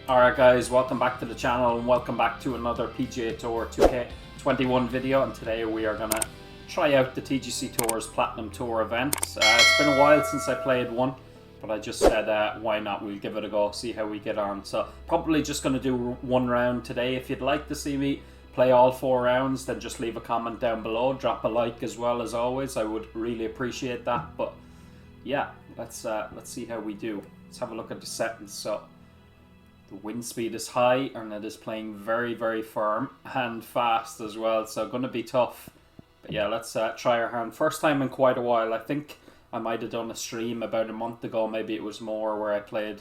Alright guys, welcome back to the channel and welcome back to another PGA Tour 2K21 video, and today we are going to try out the TGC Tour's Platinum Tour event. It's been a while since I played one, but I just said why not, we'll give it a go, see how we get on. So probably just going to do one round today. If you'd like to see me play all 4 rounds, then just leave a comment down below, drop a like as well as always, I would really appreciate that. But yeah, let's see how we do. Let's have a look at the settings. So the wind speed is high and it is playing very, very firm and fast as well, so going to be tough. But yeah, let's try our hand. First time in quite a while. I think I might have done a stream about a month ago, maybe it was more, where I played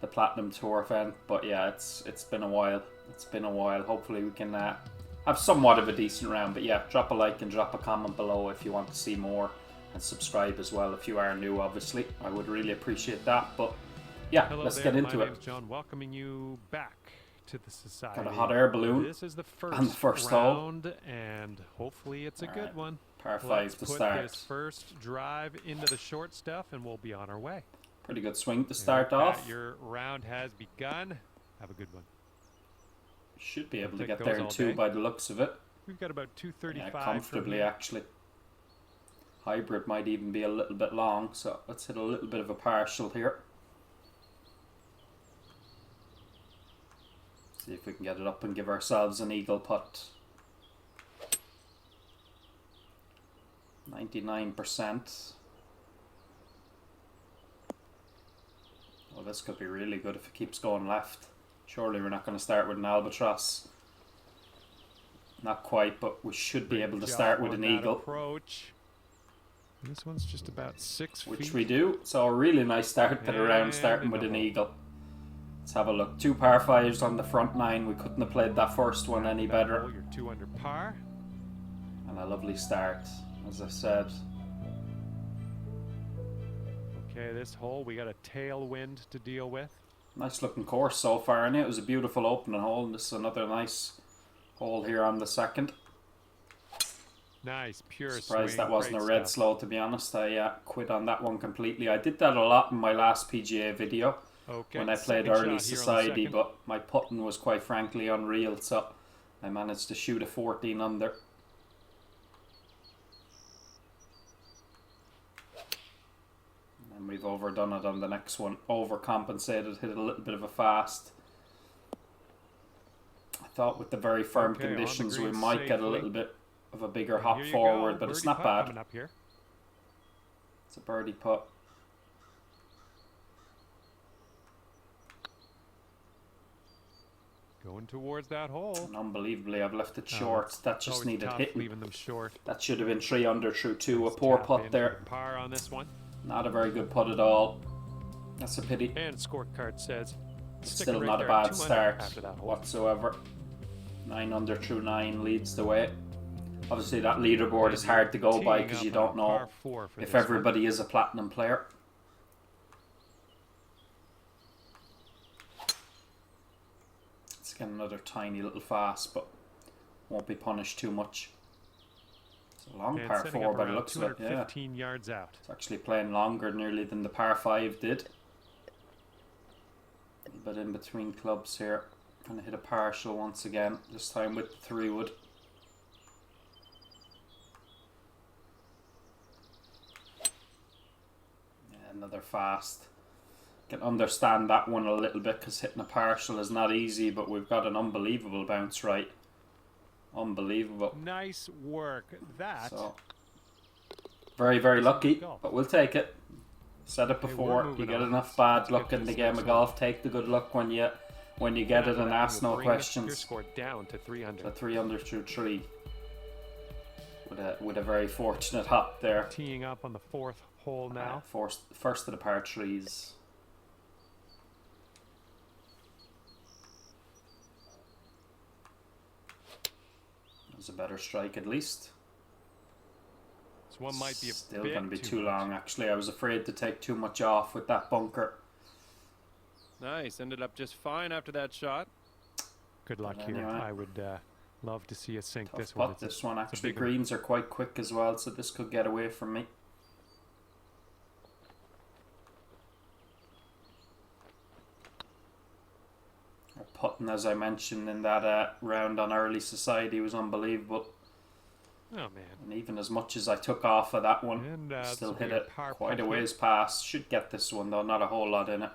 the Platinum Tour event. But yeah, it's been a while. It's been a while. Hopefully we can have somewhat of a decent round. But yeah, drop a like and drop a comment below if you want to see more, and subscribe as well if you are new, obviously. I would really appreciate that. But yeah, hello let's there. get into My it. name's John, welcoming you back to the society. Got a hot air balloon. This is the on the first round, hole, and hopefully it's a good one. Par 5 Let's to put start. this first drive into the short stuff, and we'll be on our way. Pretty good swing to start And off. your round has begun. Have a good one. Should be able to Take get those there in all 2 day. by the looks of it. We've got about 235 Yeah, comfortably from here. actually. Hybrid might even be a little bit long, so let's hit a little bit of a partial here. See if we can get it up and give ourselves an eagle putt. 99%. Well, this could be really good if it keeps going left. Surely we're not going to start with an albatross. Not quite, but we should be able to start with an eagle. Approach. This one's just about 6 feet. Which we do. So a really nice start to the round, starting with an eagle. Let's have a look. 2 par 5s on the front 9. We couldn't have played that first one any better. You're 2 under par. And a lovely start, as I said. Okay, this hole we got a tailwind to deal with. Nice looking course so far, and it was a beautiful opening hole. And this is another nice hole here on the second. Nice, pure Surprised swing, that wasn't a great red stuff. slow, to be honest. I quit on that one completely. I did that a lot in my last PGA video. Okay, When I played second early shot here on the society, second. but my putting was quite frankly unreal, so I managed to shoot a 14 under. And we've overdone it on the next one. Overcompensated, hit a little bit of a fast. I thought with the very firm Okay, on the conditions we green might get a safely. little bit of a bigger Here hop you forward, go, but it's birdie not putt bad. coming up here. It's a birdie putt. Going towards that hole. And unbelievably, I've left it short. That It's just always needed tough hitting. leaving them short. That should have been 3 under through 2. A Nice poor tap putt in there. for Par on this one. Not a very good putt at all. That's a pity. And scorecard says stick Still it right not a there, bad 2 under start after that hole. whatsoever. 9 under through 9 leads the way. Obviously that leaderboard is hard to go by Teeing because up you on don't know par 4 for if this everybody is a platinum player. Let's get another tiny little fast, but won't be punished too much. It's a long one. And par setting 4 up by the around looks of it, yeah. 215 yards out. It's actually playing longer nearly than the par 5 did. A little bit in between clubs here. Gonna hit a partial once again, this time with the 3 wood. Yeah, another fast. Can understand that one a little bit because hitting a partial is not easy, but we've got an unbelievable bounce right. Unbelievable. Nice work. That. So, very, very lucky, golf. but we'll take it. Said it Okay, before, we're you moving get on. enough bad Let's luck get in the this game next of one. golf. Take the good luck when you get it, and ask no We'll bring Your questions. score down to 300. So 3 under through 3 with a very fortunate hop there. Teeing up on the 4th hole now. First of the par 3s. That was a better strike at least. This one might be a Still bit going to be too much. long actually. I was afraid to take too much off with that bunker. Nice. Ended up just fine after that shot. Good luck But here. anyway. I would love to see us sink Tough this one. putt, this one. it's a Actually, big one. greens are quite quick as well, so this could get away from me. Putting, as I mentioned in that round on early society, was unbelievable. Oh man! And even as much as I took off of that one, And still this will hit be a it par quite a putt here. ways past. Should get this one though, not a whole lot in it.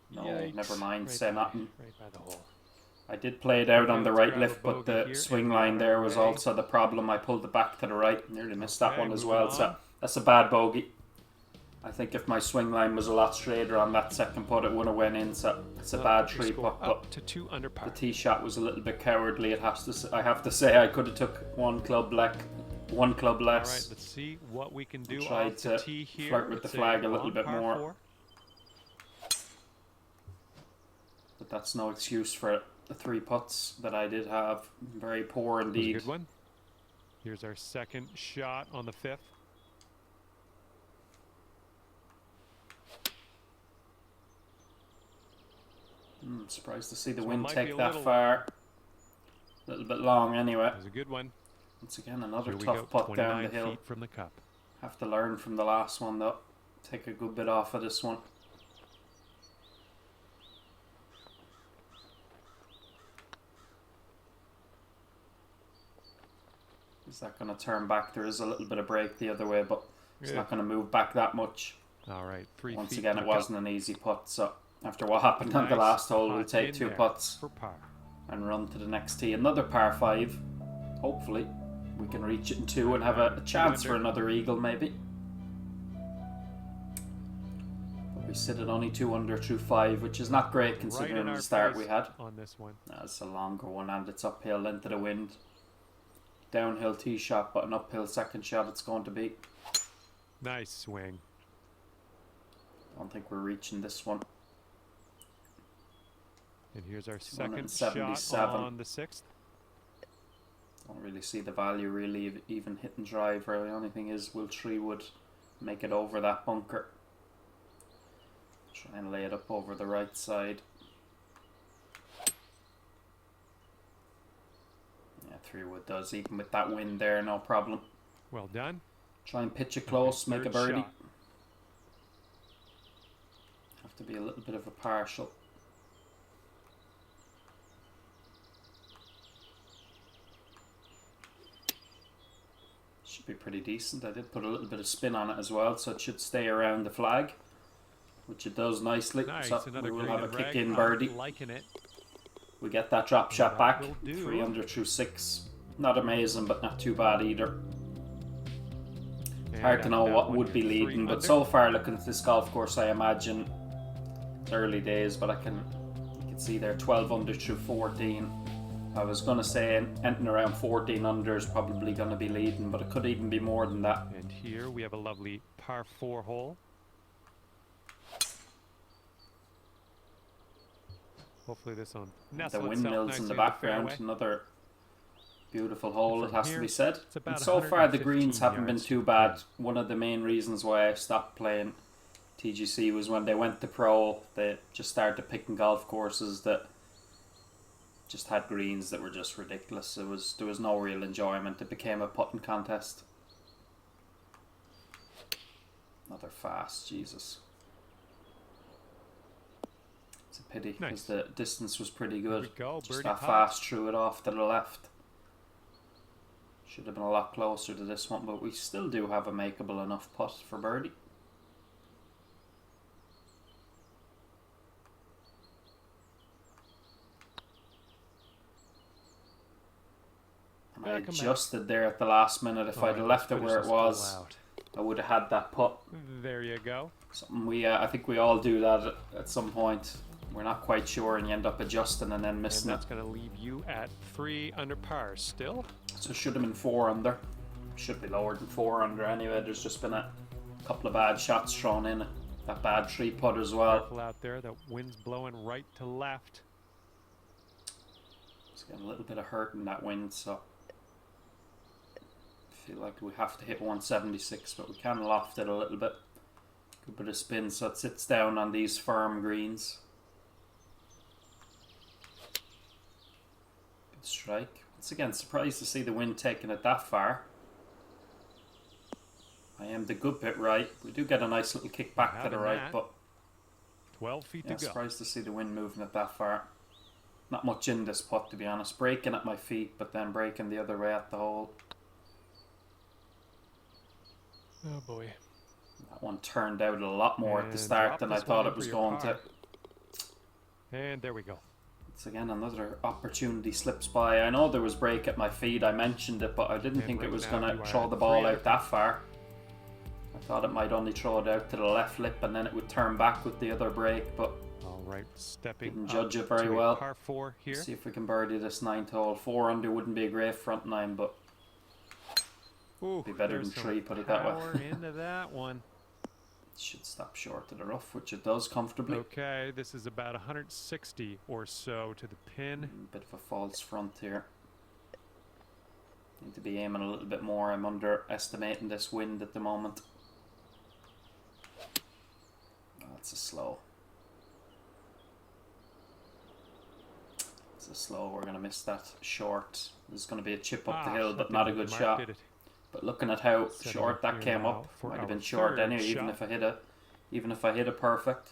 No, Yikes. never mind, Right say by- nothing. Right by the hole. I did play it out Okay, on the let's right grab a lift, but bogey the here swing and line get there was away. also the problem. I pulled it back to the right, nearly missed that Okay, one as moving well. So on. that's a bad bogey. I think if my swing line was a lot straighter on that second putt, it would have went in. So it's a bad Your three score putt, but up to 2 under par. the tee shot was a little bit cowardly. I have to say, I could have took one club less. All right, let's see what we can do Tried off the to tee here. flirt with the It's flag a little long bit par more. 4. But that's no excuse for the 3 putts that I did have. Very poor That was a indeed. good one. Here's our second shot on the 5th. Surprised to see the This one wind might be take a that little far. A little bit long anyway. That was a good one. Once again, another Here we go. tough putt down the 29 hill. feet from the cup. Have to learn from the last one though. Take a good bit off of this one. Is that going to turn back? There is a little bit of break the other way, but it's not going to move back that much. All right, 3 Once feet again, to it the cup. wasn't an easy putt, so after what happened on the Nice last hole, we'll putt take in 2 there putts for par. and run to the next tee. Another par 5. Hopefully, we can reach it in 2 and have a chance for another eagle, maybe. But we sit at only 2 under through 5, which is not great considering Right in the our start face we had. on this one. That's a longer one and it's uphill into the wind. Downhill tee shot, but an uphill second shot it's going to be. Nice swing. Don't think we're reaching this one. And here's our second shot 277. on the 6th. Don't really see the value really of even hitting driver. The only thing is, will 3 wood make it over that bunker? Try and lay it up over the right side. Yeah, 3 wood does, even with that wind there, no problem. Well done. Try and pitch it close, make a Third birdie. shot. Have to be a little bit of a partial. Should be pretty decent. I did put a little bit of spin on it as well, so it should stay around the flag, which it does nicely. Nice, So another we will green have a and kick rag. in I'm birdie. liking it. We get that drop shot That back. will do. 3 under through 6. Not amazing, but not too bad either. And Hard to know that what one would be here, 3 leading, but under. so far looking at this golf course, I imagine it's early days, but you can see there 12 under through 14. I was going to say anything around 14 under is probably going to be leading, but it could even be more than that. And here we have a lovely par 4 hole. Hopefully this one nestles The itself windmills nicely in the in background, fairway. another beautiful hole, it From has to here, be said. it's about And so far the 115 greens haven't been yards too to bad. One of the main reasons why I stopped playing TGC was when they went to pro, they just started picking golf courses that just had greens that were just ridiculous. There was no real enjoyment. It became a putting contest. Another fast, Jesus. It's a pity because Nice. the distance was pretty Here good. we go, Just birdie that putt. fast threw it off to the left. Should have been a lot closer to this one, but we still do have a makeable enough putt for birdie. And I Welcome back. adjusted there at the last minute. If I'd have left it where it was, I would have had that putt. There you go. Something I think we all do that at some point. We're not quite sure, and you end up adjusting and then And missing it. that's going to leave you at 3 under par still. So it should have been 4 under. Should be lower than 4 under anyway. There's just been a couple of bad shots thrown in. That bad 3 putt as well. Careful out there. The wind's blowing right to left. It's getting a little bit of hurt in that wind, so I feel like we have to hit 176, but we can loft it a little bit. Good bit of spin, so it sits down on these firm greens. Good strike. Once again, surprised to see the wind taking it that far. I am the good bit right. We do get a nice little kick back to the Having right, that. but 12 feet Yeah, to go. surprised to see the wind moving it that far. Not much in this putt, to be honest. Breaking at my feet, but then breaking the other way at the hole. Oh boy. That one turned out a lot more at the And start drop than I this thought one it in was for your going par. to. And there we go. It's again another opportunity slips by. I know there was break at my feet. I mentioned it, but I didn't And think it right was now going you to are throw at the ball 3 out that far. I thought it might only throw it out to the left lip and then it would turn back with the other break, but All right, stepping didn't up judge it very to a well. par 4 here. See if we can birdie this 9th hole. 4 under wouldn't be a great front 9, but Ooh, be better there's than some 3, put it that way. power into that one. It should stop short of the rough, which it does comfortably. Okay, this is about 160 or so to the pin. Bit of a false front here. Need to be aiming a little bit more. I'm underestimating this wind at the moment. That's a slow. It's a slow. We're going to miss that short. There's going to be a chip up the hill, but not a good shot. But looking at how short that came up, might have been short anyway. Even if I hit it perfect,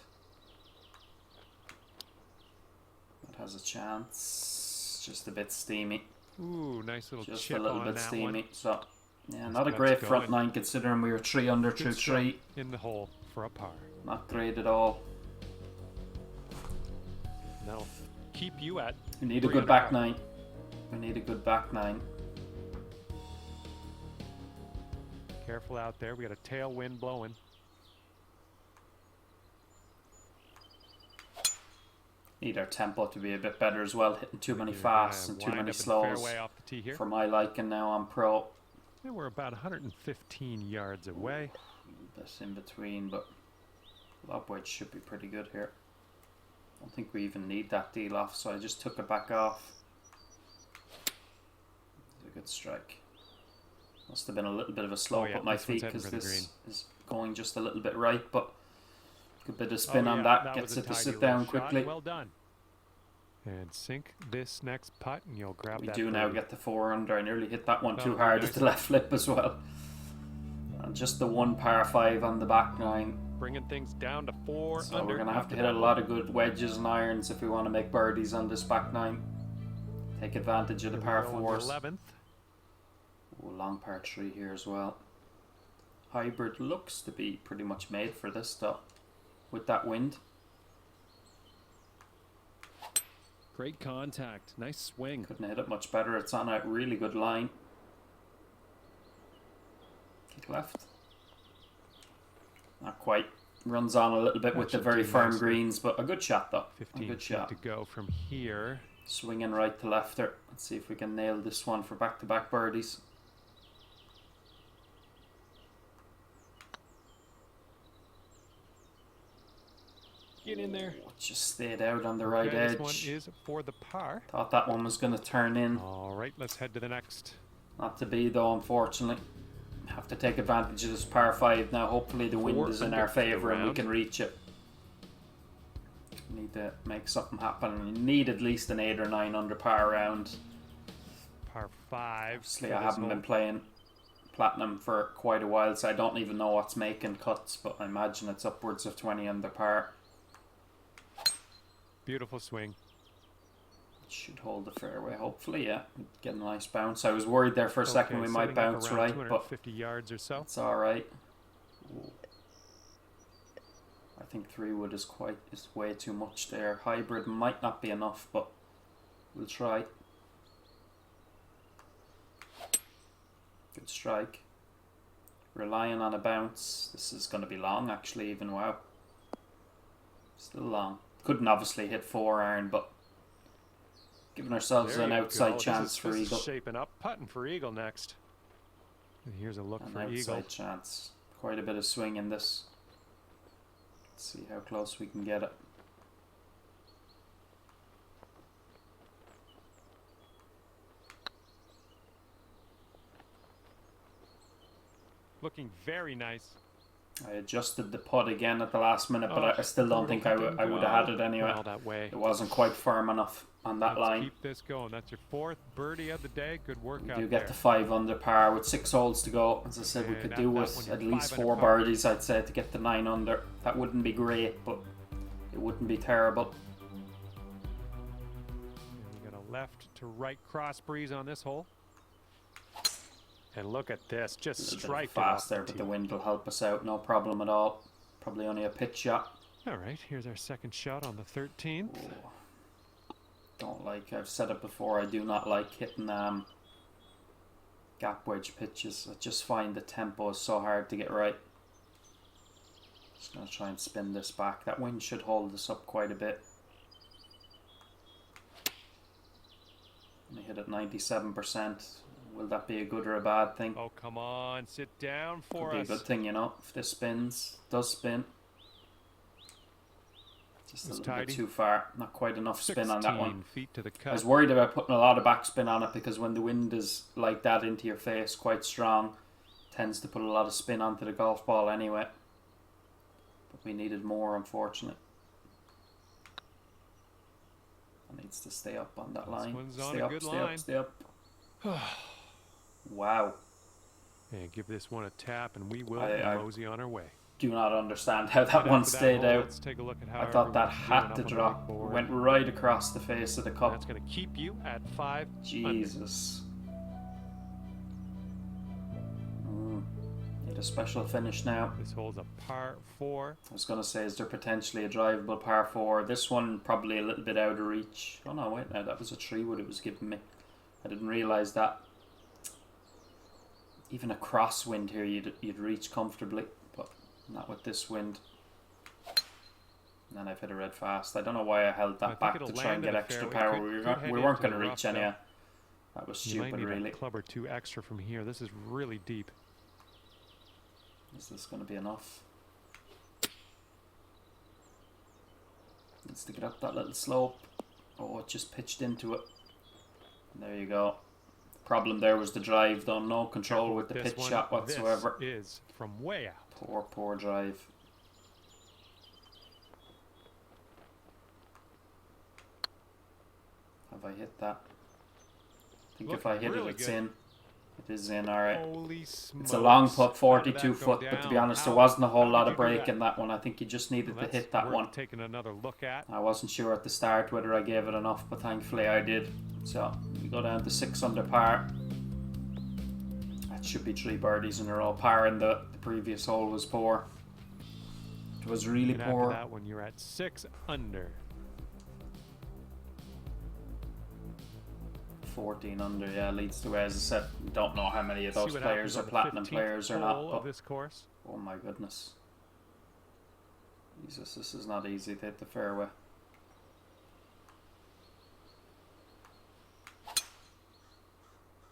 it has a chance. Just a bit steamy. Ooh, nice little Just chip a little on bit that steamy. one. So yeah, Let's not a get great going. front 9 considering we were 3 under through Good stroke 3. in the hole for a par. Not great at all. That'll keep you at. We need a 3 good under back par. 9. We need a good back 9. Careful out there. We got a tailwind blowing. Need our tempo to be a bit better as well. Hitting too many You're fasts gonna and too wind many up in the slows. fairway off the tee here. For my liking now, I'm pro. And we're about 115 yards away. A bit in between, but lob wedge should be pretty good here. I don't think we even need that deal off, so I just took it back off. It's a good strike. Must have been a little bit of a slope at my this one's feet heading because for the this green. is going just a little bit right, but good bit of spin on yeah, that gets was a it to tidy sit little down shot. quickly. Well done. And sink this next putt, and you'll grab We that. do now birdie. get the 4 under. I nearly hit that one That'll too be hard nice. at the left flip as well. And just the 1 par 5 on the back 9. Bringing things down to 4 So under. we're going to have after to hit a that lot one. of good wedges and irons if we want to make birdies on this back 9. Take advantage of the Here we par go on the 4s. 11th. Ooh, long par 3 here as well. Hybrid looks to be pretty much made for this stuff with that wind. Great contact. Nice swing. Couldn't hit it much better. It's on a really good line. Kick left. Not quite. Runs on a little bit That with the should very do firm nicely. greens, but a good shot though. A 15 good feet shot. to go from here. Swinging right to lefter. Let's see if we can nail this one for back-to-back birdies. Get in there. Oh, it just stayed out on the right Okay, edge. This one is for the par. Thought that one was going to turn in. All right, let's head to the next. Not to be though, unfortunately. Have to take advantage of this par 5 now. Hopefully the wind 4 is in under our for the favour and we round. can reach it. Need to make something happen. We need at least an 8 or 9 under par round. Par 5. Obviously for I this haven't hole. been playing Platinum for quite a while, so I don't even know what's making cuts, but I imagine it's upwards of 20 under par. Beautiful swing. Should hold the fairway, hopefully, yeah. Get a nice bounce. I was worried there for a second we might setting up bounce around right, but 250 yards or so. it's alright. I think 3 wood is way too much there. Hybrid might not be enough, but we'll try. Good strike. Relying on a bounce. This is going to be long, actually, even. Wow. Still long. Couldn't obviously hit 4 iron, but giving ourselves There an you outside go. chance for this eagle. is shaping up. Putting for eagle next. And here's a look An for outside eagle. chance. Quite a bit of swing in this. Let's see how close we can get it. Looking very nice. I adjusted the putt again at the last minute, but I still don't think I would have had it anyway. Well, that way. It wasn't quite firm enough on that Let's line. keep this going. That's your 4th birdie of the day. Good work We out do there. get the 5 under par with 6 holes to go. As I said, we And could at do that with one, you're at least 5 under 4 par. birdies, I'd say, to get the 9 under. That wouldn't be great, but it wouldn't be terrible. And we got a left to right cross breeze on this hole. And look at this, just A little bit strike fast there, but the wind will help us out, no problem at all. Probably only a pitch shot. All right, here's our second shot on the 13th. Ooh. Don't like, I've said it before, I do not like hitting gap wedge pitches. I just find the tempo is so hard to get right. Just going to try and spin this back. That wind should hold this up quite a bit. Only hit at 97%. Will that be a good or a bad thing? Oh, come on, sit down for Could us. be a good thing, you know, if this spins, does spin. Just a little bit too far. Not quite enough spin on that one. 16 feet to the I cut. was worried about putting a lot of backspin on it because when the wind is like that into your face, quite strong, it tends to put a lot of spin onto the golf ball anyway. But we needed more, unfortunately. It needs to stay up on that line. one's on Stay a up, good stay line. up, stay up. Wow. And give this one a tap, and we will I mosey on our way. Do not understand how that And one after that stayed hole, out. Let's take a look at how I thought that everyone's had doing to up on the drop. big board. Went right across the face of the cup. That's going to keep you at 5 under. Jesus. Need a special finish now. This hole's a par 4. I was going to say, is there potentially a drivable par 4? This one probably a little bit out of reach. Oh no, wait, now that was a 3-wood it was giving me. I didn't realise that. Even a crosswind here you'd reach comfortably, but not with this wind. And then I've hit a red fast. I don't know why I held that back to try and get extra power. We weren't going to reach any. That was You might stupid, need really. a club or two extra from here. This is really deep. Is this going to be enough? Needs to get up that little slope. Oh, it just pitched into it. There you go. Problem there was the drive, though. No control with the pitch shot whatsoever. This is from way out. Poor drive. Have I hit that? I think if I hit it, it's in. It is in, alright. Holy smokes. It's a long putt, How did that 42 go foot, but to be down? honest, there wasn't a whole lot did of you do break that? in that one. I think you just needed Well, to hit that worth one. taking another look at. I wasn't sure at the start whether I gave it enough, but thankfully I did. So we go down to 6 under par. That should be 3 birdies in a row. Par in the previous hole was poor. It was really And poor. after that one, you're at 6 under. 14 under, yeah, leads the way. As I said, don't know how many of See those what players happens are on the platinum 15th players or hole not. of But this course. oh my goodness. Jesus, this is not easy to hit the fairway.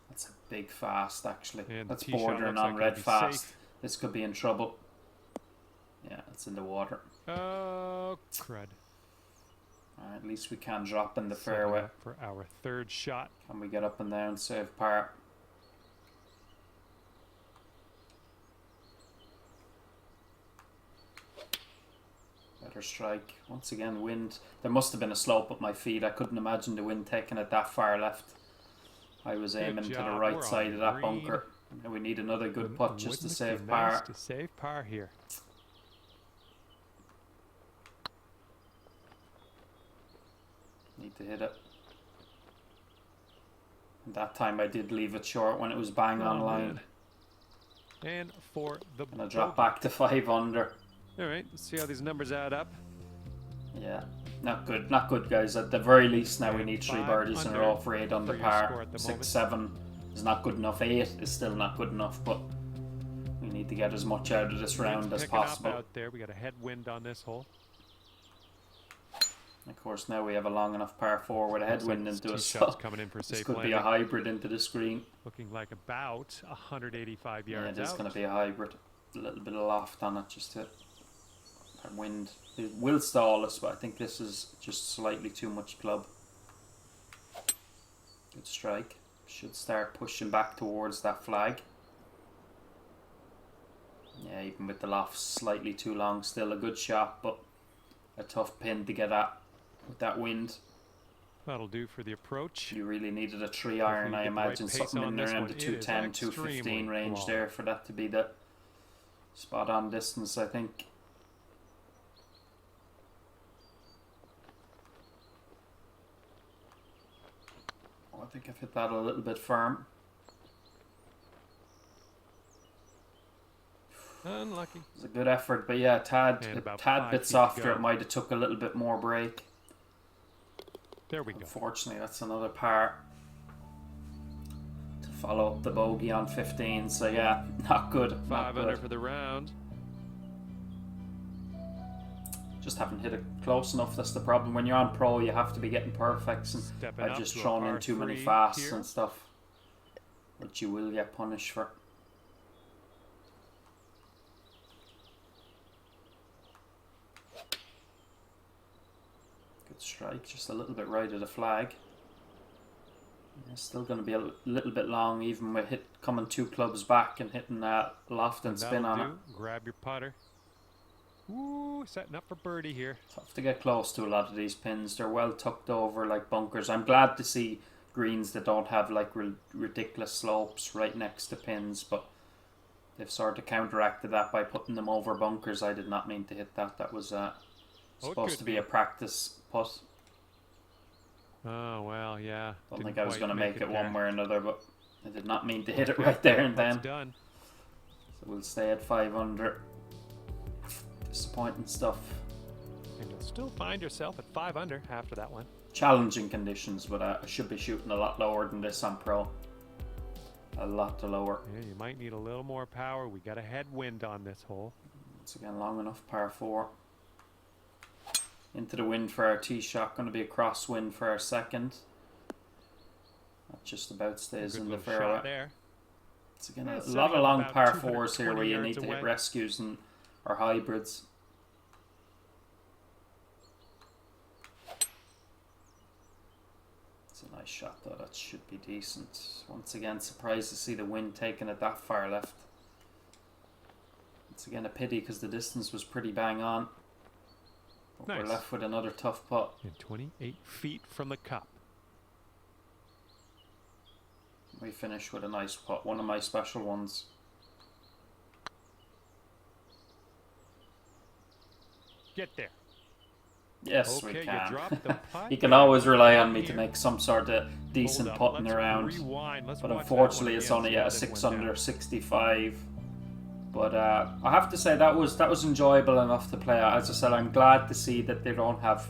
That's a big fast, actually. And That's the tee shot bordering looks on like red it'll be fast. safe. This could be in trouble. Yeah, it's in the water. Oh, crud. Alright, at least we can drop in the Setting fairway. up for our third shot. Can we get up and down, save par? Better strike. Once again, wind. There must have been a slope at my feet. I couldn't imagine the wind taking it that far left. I was aiming to the job. right We're side on of that green. bunker. Now we need another good Wouldn't- putt just to wouldn't it save be nice par. to save par here. Need to hit it. And that time I did leave it short when it was bang on Oh, line. man. And for the Gonna drop bogey. back to 5 under. All right, let's see how these numbers add up. Yeah, not good, not good, guys. At the very least, now we And need 3 5 birdies in a under row for 8 under for your par. score at the 6, moment. 7 is not good enough. 8 is still not good enough, but we need to get as much out of this round Wind's as picking up possible. out there. We got a headwind on this hole. Of course, now we have a long enough par 4 with a Looks like headwind this into tee us. shot's So coming in for this safe could be landing. a hybrid into the screen. Looking like about 185 Yeah, yards it is out. going to be a hybrid. A little bit of loft on it just to that wind. It will stall us, but I think this is just slightly too much club. Good strike. Should start pushing back towards that flag. Yeah, even with the loft slightly too long, still a good shot, but a tough pin to get at with that wind. That'll do for the approach. You really needed a 3 iron, Hopefully I you get the right imagine, pace something on in this around one. the It is 210, 215 extremely range long. there for that to be the spot on distance, I think. think I've hit that a little bit firm. Unlucky. It's a good effort, but yeah, And about a tad 5 bit feet to softer. go. It might have took a little bit more break. There we go. Unfortunately, that's another par to follow up the bogey on 15. So yeah, not good. Not 5 under good. for the round. Just haven't hit it close enough. That's the problem. When you're on pro, you have to be getting perfects, and Stepping I've up just to a thrown in par too many 3 fasts here. and stuff, which you will get punished for. Good strike, just a little bit right of the flag. It's still going to be a little bit long, even with coming 2 clubs back and hitting that loft and spin on it. Grab your putter. Ooh, setting up for birdie here. Tough to get close to a lot of these pins. They're well tucked over like bunkers. I'm glad to see greens that don't have like ridiculous slopes right next to pins, but they've sort of counteracted that by putting them over bunkers. I did not mean to hit that. That was supposed to be a practice putt. Oh, well, yeah. Don't think I was going to make it there. one way or another, but I did not mean to hit it right there and then. Done. So we'll stay at 5 under. Disappointing stuff. And you'll still find yourself at 5 under after that one. Challenging conditions, but I should be shooting a lot lower than this on pro. A lot lower. Yeah, you might need a little more power. We got a headwind on this hole. Once again, long enough, par 4. Into the wind for our tee shot. Going to be a crosswind for our second. That just about stays Good in the little shot fairway. there. It's again Yeah, a setting lot of up long about par 4s here 220 where you yards need to away. hit rescues and or hybrids. It's a nice shot though. That should be decent. Once again, surprised to see the wind taking it that far left. It's again a pity because the distance was pretty bang on. But Nice. we're left with another tough putt. And 28 feet from the cup. We finish with a nice putt, one of my special ones. Get there. Yes, Okay, we you can. dropped the putt. You can always rely on me to make some sort of decent Hold up, putting let's around. rewind. Let's But watch that unfortunately, one it's again, only see at how a this 6 went under down. 65. But I have to say that was enjoyable enough to play. As I said, I'm glad to see that they don't have,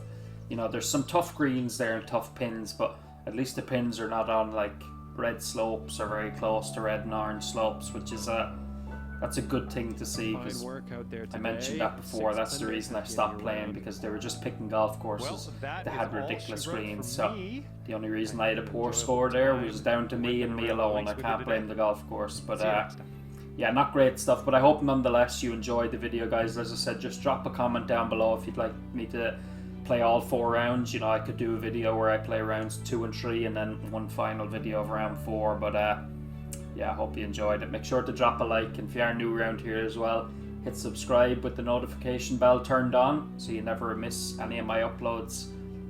you know, there's some tough greens there and tough pins, but at least the pins are not on like red slopes or very close to red and orange slopes, which is that's a good thing to see. Fine 'Cause work out there today. I mentioned that before. 6 That's the under reason I at the end stopped of your playing, round. because they were just picking golf courses Well, that that is had all ridiculous she wrote greens. for So me. the only reason I I had a hope you poor enjoyed score the there time was down to me and me working around the alone. I links we can't did blame today. the golf course, but See you next time. yeah, not great stuff. But I hope nonetheless you enjoyed the video, guys. As I said, just drop a comment down below if you'd like me to play all 4 rounds. You know, I could do a video where I play rounds 2 and 3 and then one final video of round 4. But yeah, I hope you enjoyed it. Make sure to drop a like, and if you are new around here as well, hit subscribe with the notification bell turned on so you never miss any of my uploads.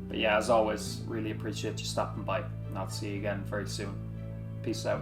But yeah, as always, really appreciate you stopping by, and I'll see you again very soon. Peace out.